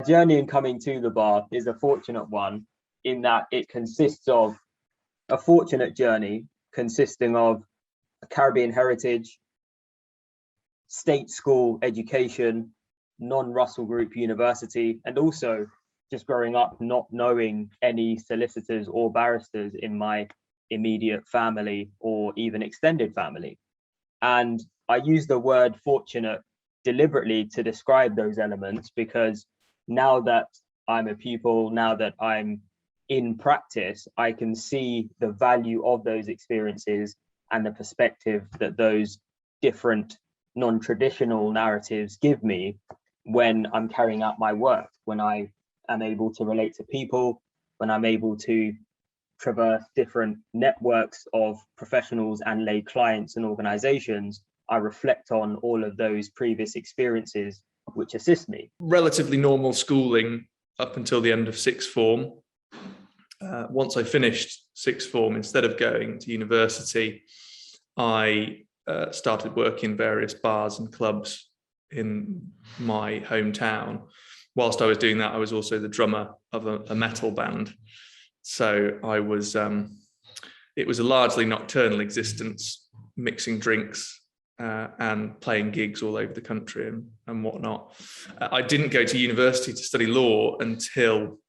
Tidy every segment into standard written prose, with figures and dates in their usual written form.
Journey in coming to the bar is a fortunate one in that it consists of a fortunate journey consisting of a Caribbean heritage, state school education, non-Russell Group university, and also just growing up not knowing any solicitors or barristers in my immediate family or even extended family. And I use the word fortunate deliberately to describe those elements because now that I'm a pupil, now that I'm in practice, I can see the value of those experiences and the perspective that those different non-traditional narratives give me when I'm carrying out my work, when I am able to relate to people, when I'm able to traverse different networks of professionals and lay clients and organizations. I reflect on all of those previous experiences which assist me. Relatively normal schooling up until the end of sixth form. Once I finished sixth form, instead of going to university, I started working in various bars and clubs in my hometown. Whilst I was doing that, I was also the drummer of a metal band. So I was, it was a largely nocturnal existence, mixing drinks and playing gigs all over the country and whatnot. I didn't go to university to study law until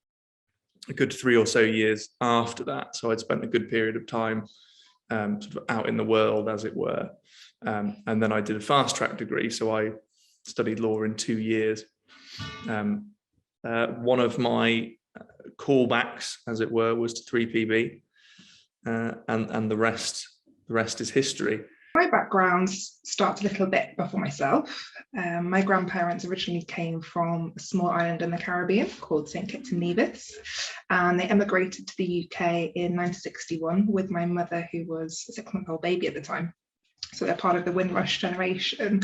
a good 3 or so years after that. So I'd spent a good period of time sort of out in the world, as it were. And then I did a fast track degree. So I studied law in 2 years. One of my callbacks, as it were, was to 3PB, and the rest is history. My background starts a little bit before myself. My grandparents originally came from a small island in the Caribbean called St. Kitts and Nevis, and they emigrated to the UK in 1961 with my mother, who was a 6-month-old baby at the time. So they're part of the Windrush generation.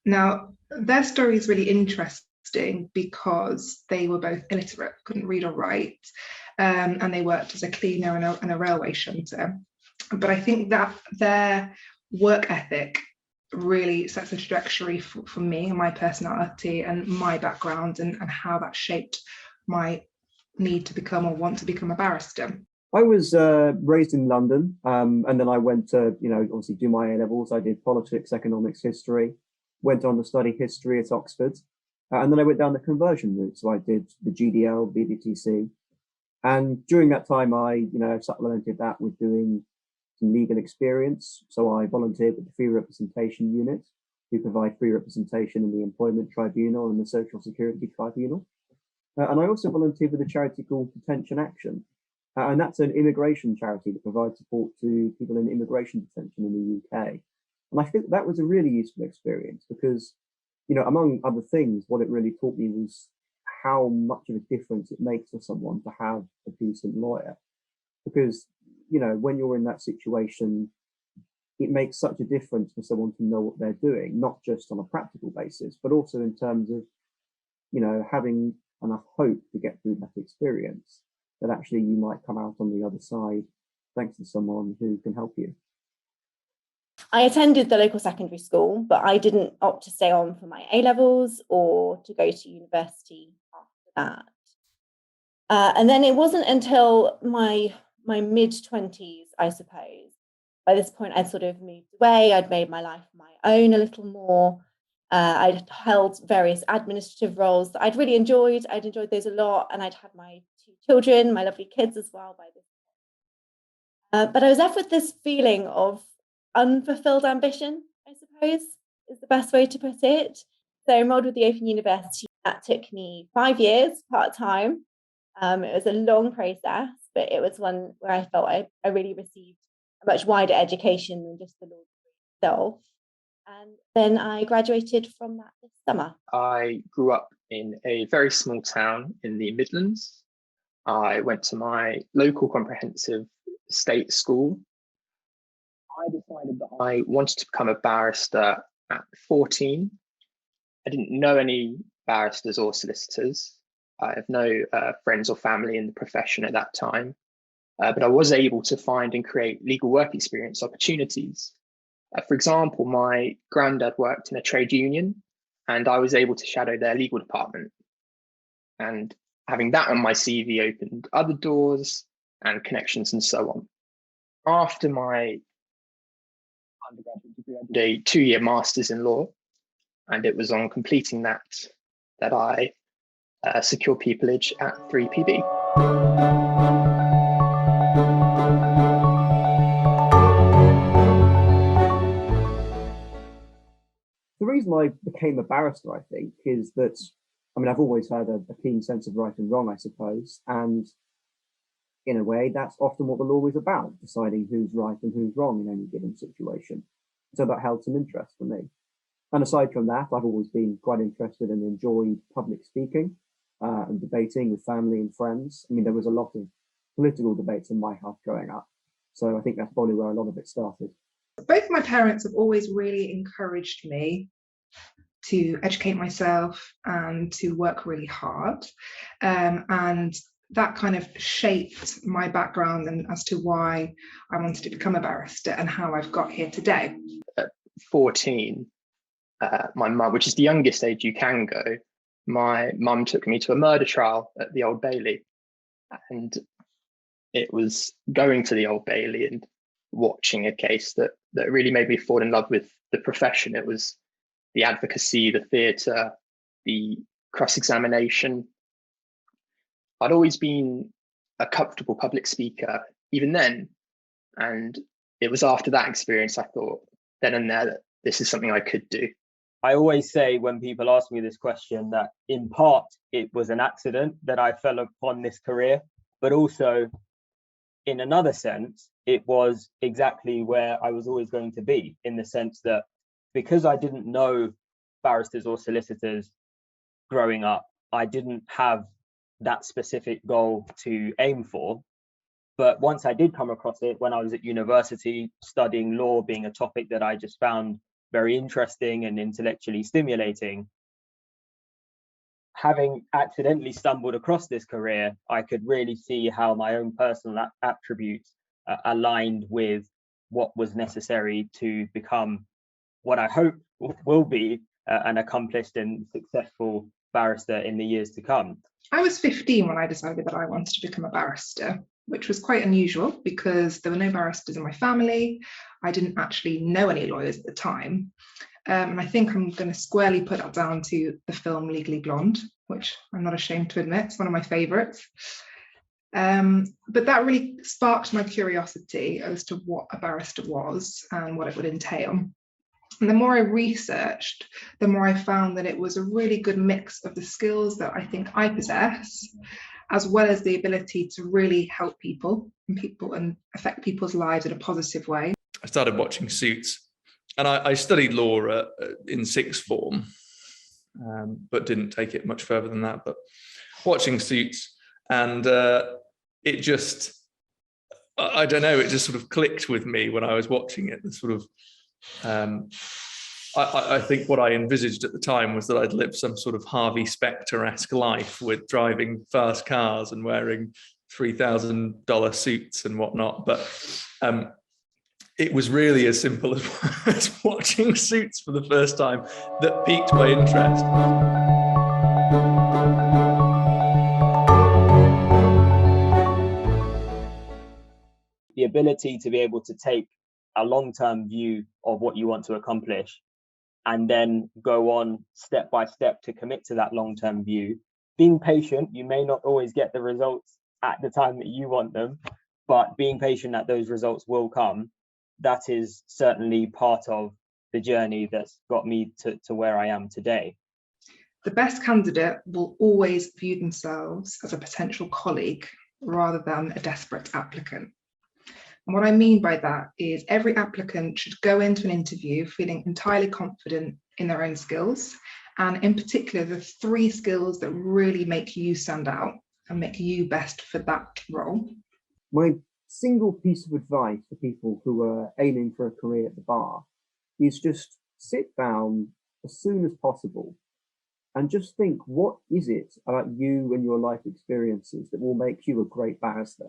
Now, their story is really interesting because they were both illiterate, couldn't read or write, and they worked as a cleaner in a railway shunter. But I think that their work ethic really sets a trajectory for me and my personality and my background and how that shaped my need to become or want to become a barrister. I was raised in London, and then I went to, obviously do my A-levels. I did politics, economics, history, went on to study history at Oxford, and then I went down the conversion route. So I did the GDL, BDTC, and during that time, I, supplemented that with doing some legal experience. So I volunteered with the Free Representation Unit, who provide free representation in the Employment Tribunal and the Social Security Tribunal. And I also volunteered with a charity called Detention Action. And that's an immigration charity that provides support to people in immigration detention in the UK. And I think that was a really useful experience because, among other things, what it really taught me was how much of a difference it makes for someone to have a decent lawyer. Because, when you're in that situation, it makes such a difference for someone to know what they're doing, not just on a practical basis, but also in terms of, having enough hope to get through that experience, that actually you might come out on the other side thanks to someone who can help you. I attended the local secondary school, but I didn't opt to stay on for my A-levels or to go to university after that. And then it wasn't until my mid-20s, I suppose. By this point, I'd sort of moved away. I'd made my life my own a little more. I'd held various administrative roles that I'd really enjoyed. I'd enjoyed those a lot, and I'd had my 2 children, my lovely kids as well by this point. But I was left with this feeling of unfulfilled ambition, I suppose, is the best way to put it. So I enrolled with the Open University. That took me 5 years, part-time. It was a long process, but it was one where I felt I really received a much wider education than just the law degree itself. And then I graduated from that this summer. I grew up in a very small town in the Midlands. I went to my local comprehensive state school. I decided that I wanted to become a barrister at 14. I didn't know any barristers or solicitors. I have no friends or family in the profession at that time, but I was able to find and create legal work experience opportunities. For example, my granddad worked in a trade union and I was able to shadow their legal department. And having that on my CV opened other doors and connections and so on. After my undergraduate degree, I did a 2-year master's in law, and it was on completing that I secured pupillage at 3PB. The reason I became a barrister, I think, is that, I mean, I've always had a keen sense of right and wrong, I suppose, and in a way, that's often what the law is about, deciding who's right and who's wrong in any given situation. So that held some interest for me. And aside from that, I've always been quite interested and enjoyed public speaking and debating with family and friends. I mean, there was a lot of political debates in my house growing up. So I think that's probably where a lot of it started. Both my parents have always really encouraged me to educate myself and to work really hard. And that kind of shaped my background and as to why I wanted to become a barrister and how I've got here today. At 14, my mum, which is the youngest age you can go, my mum took me to a murder trial at the Old Bailey. And it was going to the Old Bailey and watching a case that really made me fall in love with the profession. It was the advocacy, the theatre, the cross-examination. I'd always been a comfortable public speaker, even then. And it was after that experience I thought then and there that this is something I could do. I always say when people ask me this question that in part it was an accident that I fell upon this career, but also in another sense, it was exactly where I was always going to be, in the sense that because I didn't know barristers or solicitors growing up, I didn't have that specific goal to aim for. But once I did come across it when I was at university, studying law being a topic that I just found very interesting and intellectually stimulating, having accidentally stumbled across this career, I could really see how my own personal attributes aligned with what was necessary to become what I hope will be an accomplished and successful barrister in the years to come. I was 15 when I decided that I wanted to become a barrister, which was quite unusual because there were no barristers in my family. I didn't actually know any lawyers at the time. And I think I'm going to squarely put that down to the film Legally Blonde, which I'm not ashamed to admit, it's one of my favourites. But that really sparked my curiosity as to what a barrister was and what it would entail. And the more I researched, the more I found that it was a really good mix of the skills that I think I possess, as well as the ability to really help people and affect people's lives in a positive way. I started watching Suits, and I studied law in sixth form, but didn't take it much further than that. But watching Suits, and it just, I don't know, it just sort of clicked with me when I was watching it. The sort of, I think what I envisaged at the time was that I'd live some sort of Harvey Specter-esque life with driving fast cars and wearing $3,000 suits and whatnot. But it was really as simple as watching Suits for the first time that piqued my interest. The ability to be able to take a long-term view of what you want to accomplish and then go on step by step to commit to that long-term view. Being patient, you may not always get the results at the time that you want them, but being patient that those results will come, that is certainly part of the journey that's got me to where I am today. The best candidate will always view themselves as a potential colleague rather than a desperate applicant. And what I mean by that is every applicant should go into an interview feeling entirely confident in their own skills, and in particular, the 3 skills that really make you stand out and make you best for that role. My single piece of advice for people who are aiming for a career at the bar is just sit down as soon as possible and just think, what is it about you and your life experiences that will make you a great barrister?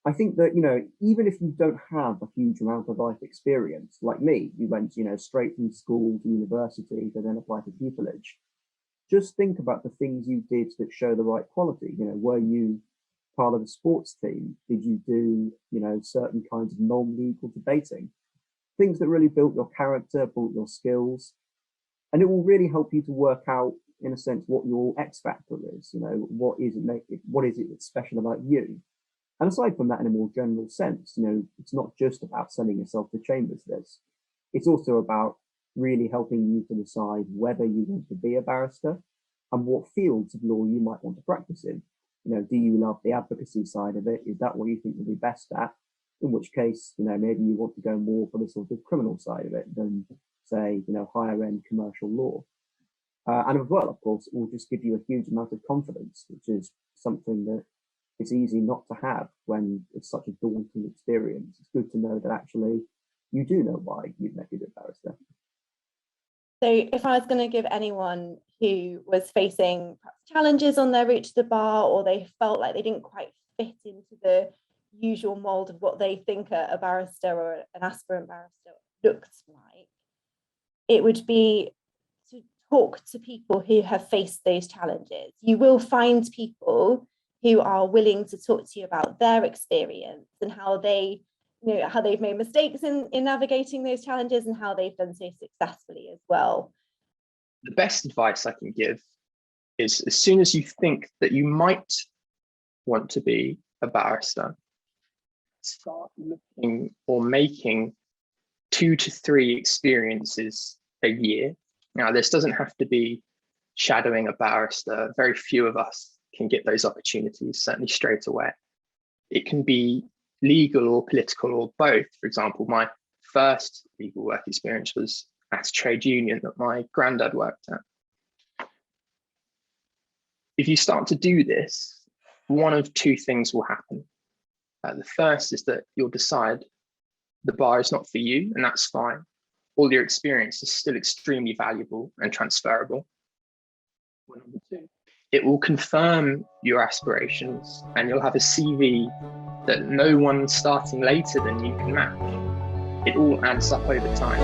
I think that, even if you don't have a huge amount of life experience, like me, you went, straight from school to university to then apply for pupillage. just think about the things you did that show the right quality. You know, were you part of a sports team? Did you do, you know, certain kinds of non-legal debating? Things that really built your character, built your skills. And it will really help you to work out, in a sense, what your X factor is. You know, what is it that's special about you? And aside from that, in a more general sense, you know, it's not just about sending yourself to chambers this. It's also about really helping you to decide whether you want to be a barrister and what fields of law you might want to practice in. You know, do you love the advocacy side of it? Is that what you think you'll be best at? In which case, you know, maybe you want to go more for the sort of criminal side of it than, say, you know, higher end commercial law. And as well, of course, it will just give you a huge amount of confidence, which is something that it's easy not to have when it's such a daunting experience. It's good to know that actually you do know why you'd make a good barrister. So if I was going to give anyone who was facing challenges on their route to the bar, or they felt like they didn't quite fit into the usual mold of what they think a barrister or an aspirant barrister looks like, it would be to talk to people who have faced those challenges. You will find people who are willing to talk to you about their experience and how they, you know, how they've made mistakes in navigating those challenges and how they've done so successfully as well. The best advice I can give is, as soon as you think that you might want to be a barrister, start looking or making 2 to 3 experiences a year. Now, this doesn't have to be shadowing a barrister. Very few of us can get those opportunities, certainly straight away. It can be legal or political or both. For example, my first legal work experience was at a trade union that my granddad worked at. If you start to do this, one of 2 things will happen. The first is that you'll decide the bar is not for you, and that's fine. All your experience is still extremely valuable and transferable. Or number 2, it will confirm your aspirations, and you'll have a CV that no one starting later than you can match. It all adds up over time.